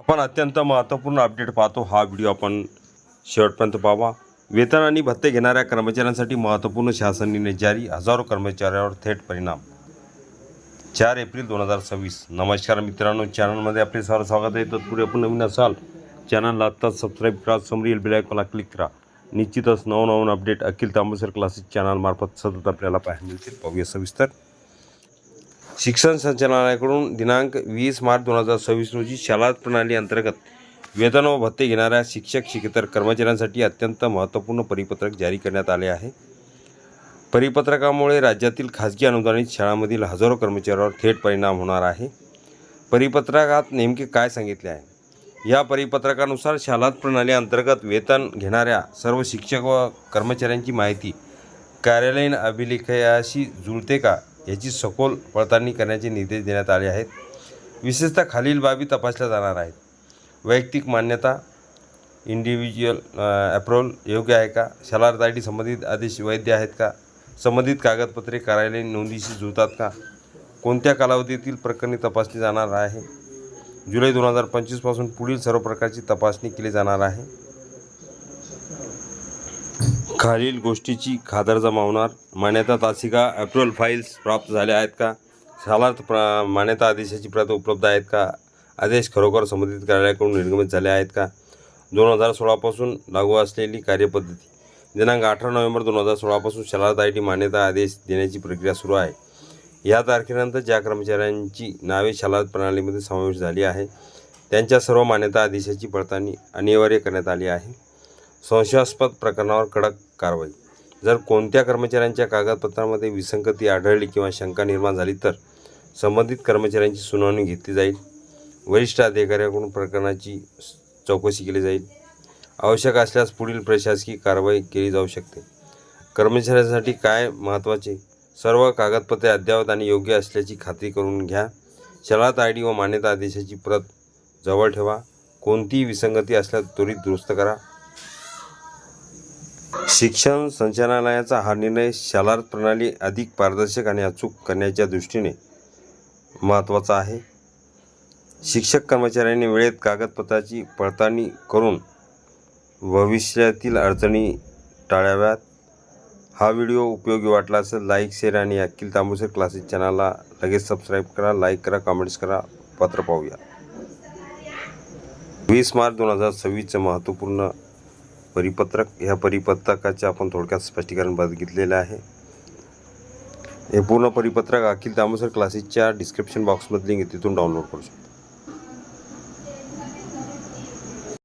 आपण अत्यंत महत्त्वपूर्ण अपडेट पाहतो। हा व्हिडिओ आपण शेवटपर्यंत पाहावा। वेतन आणि भत्ते घेणाऱ्या कर्मचाऱ्यांसाठी महत्त्वपूर्ण शासन निर्णय जारी, हजारो कर्मचाऱ्यांवर थेट परिणाम। 4 एप्रिल 2026। नमस्कार मित्रांनो, चॅनलमध्ये आपले सर्व स्वागत आहे। तत्पूर्वी आपण नवीन असाल चॅनलला आत्ताच सबस्क्राईब करा, समोरील बेल आयकॉनला क्लिक करा। निश्चितच नवनवीन अपडेट अखिल तांबूसकर क्लासेस चॅनल मार्फत सतत आपल्याला पाहायला मिळतील। पाहूया सविस्तर। शिक्षण संचालनालयाकडून दिनांक 20 मार्च 2026 रोजी शाला प्रणाली अंतर्गत वेतन व भत्ते घेणाऱ्या शिक्षक शिक्षकेतर कर्मचाऱ्यांसाठी अत्यंत महत्त्वपूर्ण परिपत्रक जारी करण्यात आले आहे। परिपत्रकामुळे राज्यातील खाजगी अनुदानित शाळांमधील हजारो कर्मचाऱ्यांवर थेट परिणाम होणार आहे। परिपत्रकात नेमके काय सांगितले आहे? या परिपत्रकानुसार शाला प्रणाली अंतर्गत वेतन घेणाऱ्या सर्व शिक्षक व कर्मचाऱ्यांची माहिती कार्यालयीन अभिलेखाशी जुळते का याची सखोल पडताळणी करण्याचे निर्देश देण्यात आले आहेत। विशेषतः खालील बाबी तपासल्या जाणार आहेत। वैयक्तिक मान्यता, इंडिव्हिज्युअल अप्रूव्हल योग्य आहे का? शालार्थ ID संबंधित आदेश वैध आहेत का? संबंधित कागदपत्रे कार्यालयीन नोंदीशी जुळतात का? कोणत्या कालावधीतील प्रकरणे तपासली जाणार आहे? जुलै 2025 पासून पुढील सर्व प्रकारची तपासणी केली जाणार आहे। खालील गोष्टीची खातरजमा होणार। मान्यता तासिका अप्रूव्हल फाईल्स प्राप्त झाल्या आहेत का? शालार्थ मान्यता आदेशाची प्रत उपलब्ध आहेत का? आदेश खरोखर संबंधित कार्यालयाकडून निर्गमित झाले आहेत का? 2016 पासून लागू असलेली कार्यपद्धती। दिनांक 18 नोव्हेंबर 2016 पासून शालार्थ ID मान्यता आदेश देण्याची प्रक्रिया सुरू आहे। या तारखेनंतर ज्या कर्मचाऱ्यांची नावे शालार्थ प्रणालीमध्ये समावेश झाली आहे त्यांच्या सर्व मान्यता आदेशाची पडताळणी अनिवार्य करण्यात आली आहे। संशयास्पद प्रकरणावर कडक कारवाई। जर कोणत्या कर्मचाऱ्यांच्या कागदपत्रांमध्ये विसंगती आढळली किंवा शंका निर्माण झाली तर संबंधित कर्मचाऱ्यांची सुनावणी घेतली जाईल। वरिष्ठ अधिकाऱ्यांकडून प्रकरणाची चौकशी केली जाईल। आवश्यक असल्यास पुढील प्रशासकीय कारवाई केली जाऊ शकते। कर्मचाऱ्यांसाठी काय महत्त्वाचे? सर्व कागदपत्रे अद्ययावत आणि योग्य असल्याची खात्री करून घ्या। शालार्थ ID व मान्यता आदेशाची प्रत जवळ ठेवा। कोणतीही विसंगती असल्यास त्वरित दुरुस्त करा। शिक्षण संचालनालयाचा हा निर्णय शालार्थ प्रणाली अधिक पारदर्शक आणि अचूक करण्याच्या दृष्टीने महत्त्वाचा आहे। शिक्षक कर्मचाऱ्यांनी वेळेत कागदपत्राची पडताळणी करून भविष्यातील अडचणी टाळाव्यात। हा व्हिडिओ उपयोगी वाटला असेल लाईक, शेअर आणि अखिल तांबूसकर क्लासेस चॅनलला लगेच सबस्क्राईब करा, लाईक करा, कमेंट्स करा। पत्र पाहूया। 20 मार्च 2026 महत्त्वपूर्ण परिपत्रक। ह्या परिपत्रकाचे आपण थोडक्यात स्पष्टीकरण बघितलेले आहे। हे पूर्ण परिपत्रक अखिल तांबूसकर क्लासेसच्या डिस्क्रिप्शन बॉक्समध्ये लिंक आहे, तिथून डाउनलोड करू शकता।